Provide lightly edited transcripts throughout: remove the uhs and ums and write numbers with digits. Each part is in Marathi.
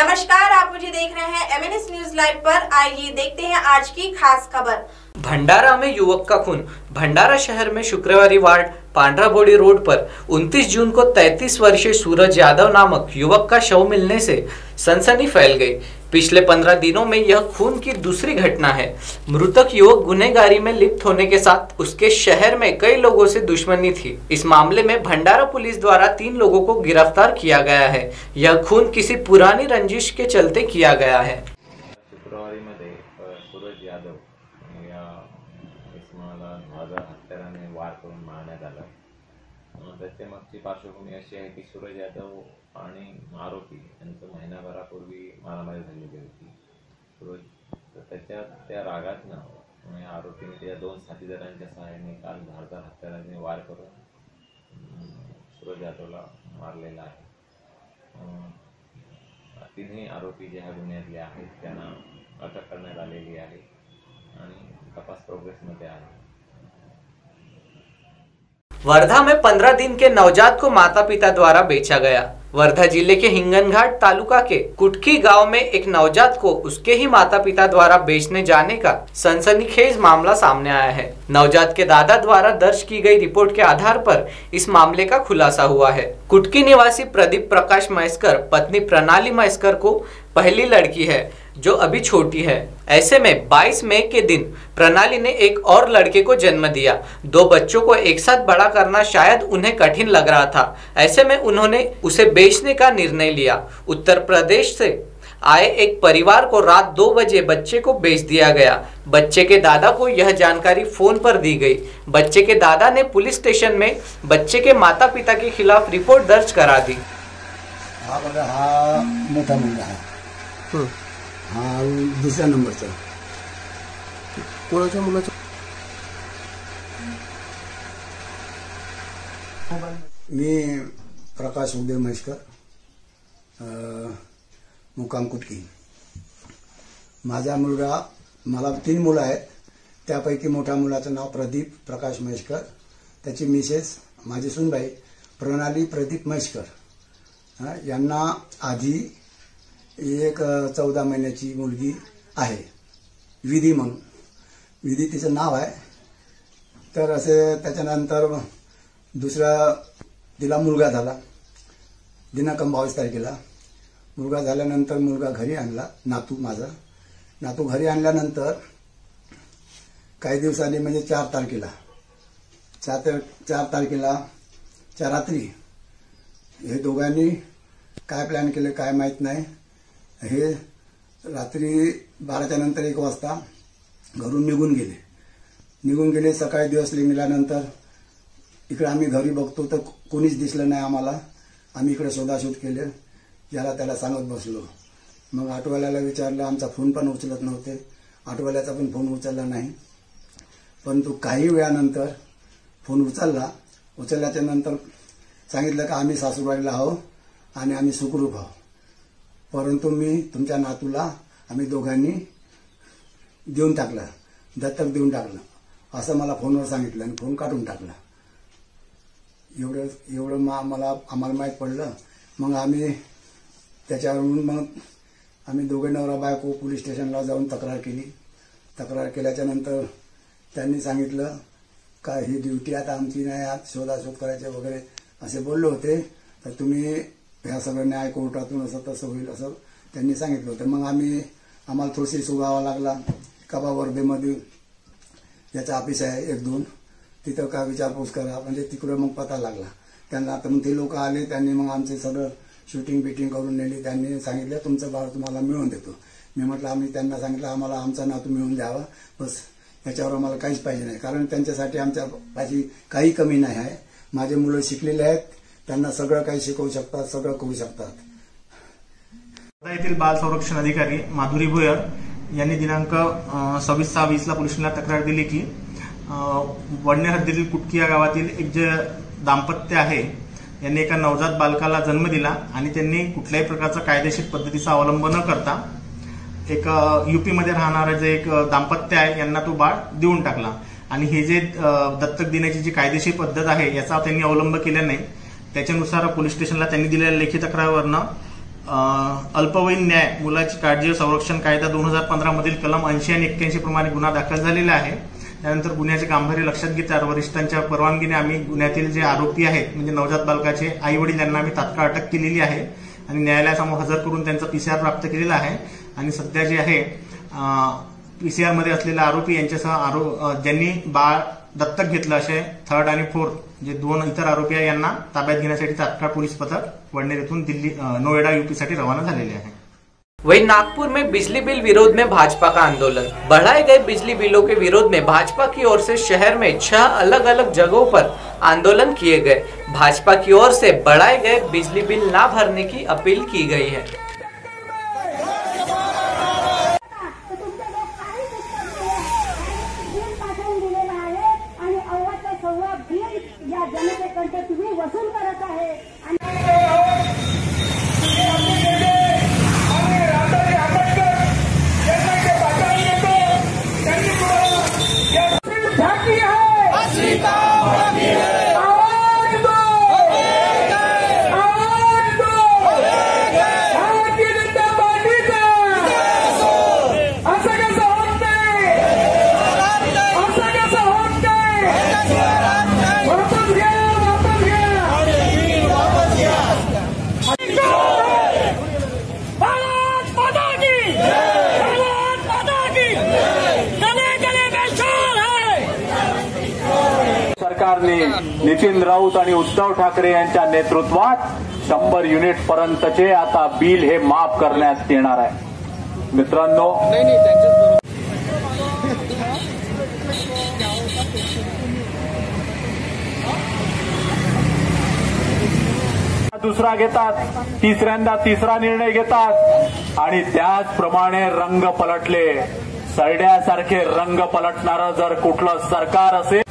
नमस्कार, आप मुझे देख रहे हैं MNS न्यूज लाइव पर। आइए देखते हैं आज की खास खबर। भंडारा में युवक का खून। भंडारा शहर में शुक्रवार वार्ड पांड्राबोड़ी रोड पर 29 जून को 33 वर्षीय सूरज यादव नामक युवक का शव मिलने से सनसनी फैल गई। पिछले 15 दिनों में यह खून की दूसरी घटना है। मृतक युवक गुनहगारी में लिप्त होने के साथ उसके शहर में कई लोगों से दुश्मनी थी। इस मामले में भंडारा पुलिस द्वारा 3 लोगों को गिरफ्तार किया गया है। यह खून किसी पुरानी रंजिश के चलते किया गया है। शुक्रवारी मध्ये सूरज यादव या इसमाला हत्याराने वार करून मारण्यात आला। त्याच्या मागची पार्श्वभूमी अशी आहे की सूरज यादव आणि आरोपी यांचं महिनाभरापूर्वी मारामारी झालेली होती। सूरज त्या रागातनं आरोपीने त्या 2 साथीदारांच्या सहाय्याने काल धारदार हत्याराने वार करून सूरज यादवला मारलेला आहे। 3 आरोपी जे ह्या गुन्ह्यातले आहेत त्यांना अटक करण्यात आलेली आहे आणि तपास प्रोग्रेसमध्ये आहे। वर्धा में 15 दिन के नवजात को माता पिता द्वारा बेचा गया। वर्धा जिले के हिंगनघाट तालुका के कुटकी गांव में एक नवजात को उसके ही माता पिता द्वारा बेचने जाने का सनसनीखेज मामला सामने आया है। नवजात के दादा द्वारा दर्ज की गई रिपोर्ट के आधार पर इस मामले का खुलासा हुआ है। कुटकी निवासी प्रदीप प्रकाश महेश्कर पत्नी प्रणाली महेश्कर को पहली लड़की है जो अभी छोटी है। ऐसे में 22 मई के दिन प्रणाली ने एक और लड़के को जन्म दिया। 2 बच्चों को एक साथ बड़ा करना शायद उन्हें कठिन लग रहा था। ऐसे में उन्होंने उसे बेचने का निर्णय लिया। उत्तर प्रदेश से आए एक परिवार को रात 2 बजे बच्चे को बेच दिया गया। बच्चे के दादा को यह जानकारी फोन पर दी गई। बच्चे के दादा ने पुलिस स्टेशन में बच्चे के माता पिता के खिलाफ रिपोर्ट दर्ज करा दी। हा मोठा मुलगा आहे, हा दुसऱ्या नंबरचा। कोणाच्या मुलाचा? मी प्रकाश उदय महेश्कर, मुक्काम कुटकी। माझा मुलगा, मला 3 मुलं आहेत, त्यापैकी मोठ्या मुलाचं नाव प्रदीप प्रकाश महेश्कर, त्याची मिसेस माझी सुनबाई प्रणाली प्रदीप महेश्कर। यांना आधी एक 14 महिन्याची मुलगी आहे, विधी म्हणून, विधी तिचं नाव आहे। तर असे त्याच्यानंतर दुसरा तिला मुलगा झाला दिनांक 22 तारखेला। मुलगा झाल्यानंतर मुलगा घरी आणला, नातू माझा। नातू घरी आणल्यानंतर काही दिवसांनी म्हणजे 4 तारखेला 4 तारखेला च्या रात्री हे दोघांनी काय प्लॅन केले काय माहित नाही। हे रात्री 12च्या नंतर 1 वाजता घरून निघून गेले। सकाळी दिवस निघाल्यानंतर इकडे आम्ही घरी बघतो तर कोणीच दिसलं नाही आम्हाला। आम्ही इकडे शोधाशोध केले, याला त्याला सांगत बसलो। मग ऑटोवाल्याला विचारलं, आमचा फोन पण उचलत नव्हते, ऑटोवाल्याचा पण फोन उचलला नाही। परंतु काही वेळानंतर फोन उचलल्याच्या नंतर सांगितलं की आम्ही सासूबाईला आहोत आणि आम्ही सुखरूप आहोत, परंतु मी तुमच्या नातूला आम्ही दोघांनी देऊन टाकलं, दत्तक देऊन टाकलं असं मला फोनवर सांगितलं आणि फोन काढून टाकला। एवढं आम्हाला माहीत पडलं। मग आम्ही त्याच्यावरून मग आम्ही दोघे नवरा बायको पोलीस स्टेशनला जाऊन तक्रार केली। तक्रार केल्याच्या नंतर त्यांनी सांगितलं का ही ड्युटी आता आमची नाही, आज शोधाशोध करायचे वगैरे असे बोलले होते, तर तुम्ही ह्या सगळं न्याय कोर्टातून असं तसं होईल असं त्यांनी सांगितलं होतं। मग आम्हाला थोडीशी सुगावा लागला। कबा वर्धेमध्ये याचा ऑफिस आहे 1-2, तिथं काय विचारपूस करा, म्हणजे तिकडे मग पता लागला त्यांना। तर मग ते लोक आले, त्यांनी मग आमचे सगळं शूटिंग बिटिंग करून नेली। त्यांनी सांगितलं तुमचं बाळ तुम्हाला मिळवून देतो। मी म्हटलं आम्ही त्यांना सांगितलं आम्हाला आमचा नातू मिळवून द्यावा, बस, याच्यावर आम्हाला काहीच पाहिजे नाही, कारण त्यांच्यासाठी आमच्या माझी काही कमी नाही आहे। माझे मुलं शिकलेले आहेत, त्यांना सगळं काही शिकवू शकतात, सगळं करू शकतात। वर्धा येथील बाल संरक्षण अधिकारी माधुरी भुयर यांनी दिनांक 26/6/20 पोलीस स्टेशनला तक्रार दिली की वडणे हद्दीतील कुटकी या गावातील एक जे दाम्पत्य आहे यांनी एका नवजात बालकाला जन्म दिला आणि त्यांनी कुठल्याही प्रकारचा कायदेशीर पद्धतीचा अवलंब न करता एक यूपी मध्ये राहणारे जे एक दाम्पत्य आहे यांना तो बाळ देऊन टाकला। आणि हे जे दत्तक देण्याची जी कायदेशीर पद्धत आहे याचा त्यांनी अवलंब केला नाही। त्याच्यानुसार पोलीस स्टेशनला त्यांनी दिलेल्या लेखी तक्रारीवरनं अल्पवयीन न्याय मुलाची काळजी व संरक्षण कायदा 2015 मधील कलम 80 आणि 81 प्रमाणे गुन्हा दाखल झालेला आहे। त्यानंतर गुन्ह्याचे गांभीर्य लक्षात घेता वरिष्ठांच्या परवानगीने आम्ही गुन्ह्यातील जे आरोपी आहेत म्हणजे नवजात बालकाचे आई वडील यांना आम्ही तात्काळ अटक केलेली आहे आणि न्यायालयासमोर हजर करून त्यांचा PCR प्राप्त केलेला आहे आणि सध्या जे आहे PCR मध्ये असलेले आरोपी यांच्यासह ज्यांनी बाळ दत्तक घेतलं असे 3rd आणि 4th जे 2 इतर आरोपी आहे यांना ताब्यात घेण्यासाठी तात्काळ पोलीस पथक वडनेर येथून दिल्ली नोएडा यूपी साठी रवाना झालेले आहे। वहीं नागपुर में बिजली बिल विरोध में भाजपा का आंदोलन। बढ़ाए गए बिजली बिलों के विरोध में भाजपा की ओर से शहर में 6 अलग अलग जगहों पर आंदोलन किए गए। भाजपा की ओर से बढ़ाए गए बिजली बिल ना भरने की अपील की गई है। वसूल करत आहे सरकारने नितीन राऊत आणि उद्धव ठाकरे यांच्या नेतृत्वात 100 युनिट पर्यंतचे आता बिल हे माफ करण्यात येणार आहे। मित्रांनो, दुसरा घेतात, तिसऱ्यांदा तिसरा निर्णय घेतात आणि त्याचप्रमाणे रंग पलटले। सरड्यासारखे रंग पलटणारं जर कुठलं सरकार असेल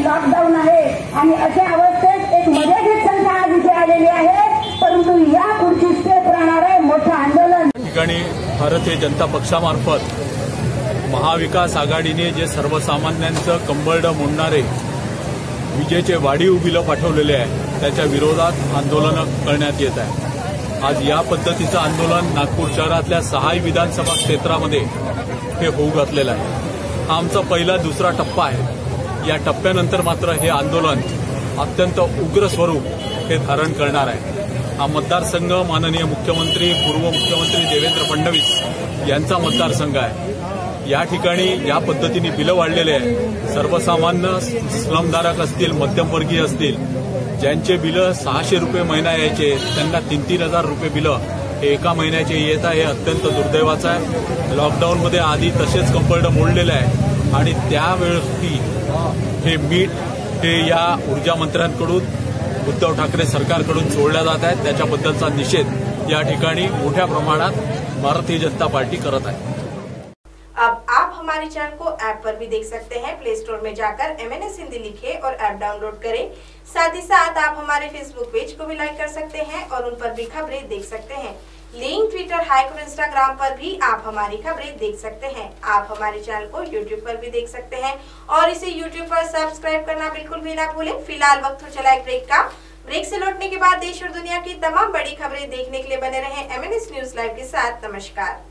लॉकडाऊन आहे आणि अशा अवस्थेत एक मर्यादित संख्या आज इथे आलेली आहे, परंतु या पुढची स्टेप राहणार आहे मोठं आंदोलन। ठिकाणी भारतीय जनता पक्षामार्फत महाविकास आघाडीने जे सर्वसामान्यांचं कंबरडं मोडणारे विजेचे वाढीव बिलं पाठवलेले आहे त्याच्या विरोधात आंदोलन करण्यात येत आहे। आज या पद्धतीचं आंदोलन नागपूर शहरातल्या 6 विधानसभा क्षेत्रामध्ये हे होऊ घातलेलं आहे। हा आमचा पहिला दुसरा टप्पा आहे। या टप्प्यानंतर मात्र हे आंदोलन अत्यंत उग्र स्वरूप हे धारण करणार आहे। हा मतदारसंघ माननीय मुख्यमंत्री पूर्व मुख्यमंत्री देवेंद्र फडणवीस यांचा मतदारसंघ आहे। या ठिकाणी या पद्धतीने बिलं वाढलेले आहे। सर्वसामान्य स्लमधारक असतील, मध्यमवर्गीय असतील, ज्यांचे बिलं 600 रुपये महिना यायचे त्यांना 3-3 हजार रुपये बिलं हे एका महिन्याचे येत आहे। हे अत्यंत दुर्दैवाचं आहे। लॉकडाऊनमध्ये आधी तसेच कंबरडं मोडलेलं आहे आणि त्यावेळी हे मीठ हे या ऊर्जा मंत्र्यांकडून उद्धव ठाकरे सरकारकडून सोडल्या जात आहेत। त्याच्याबद्दलचा निषेध या ठिकाणी मोठ्या प्रमाणात भारतीय जनता पार्टी करत आहे। अब आप हमारे चैनल को ऐप पर भी देख सकते हैं। प्ले स्टोर में जाकर MNS हिंदी लिखें और ऐप डाउनलोड करें। साथ ही साथ आप हमारे फेसबुक पेज को भी लाइक कर सकते हैं और उन पर भी खबरें देख सकते हैं। लिंक ट्विटर, हाइक और इंस्टाग्राम पर भी आप हमारी खबरें देख सकते हैं। आप हमारे चैनल को यूट्यूब पर भी देख सकते हैं और इसे यूट्यूब पर सब्सक्राइब करना बिल्कुल भी ना भूलें। फिलहाल वक्त हो चला एक ब्रेक का। ब्रेक से लौटने के बाद देश और दुनिया की तमाम बड़ी खबरें देखने के लिए बने रहें MNS न्यूज लाइव के साथ। नमस्कार।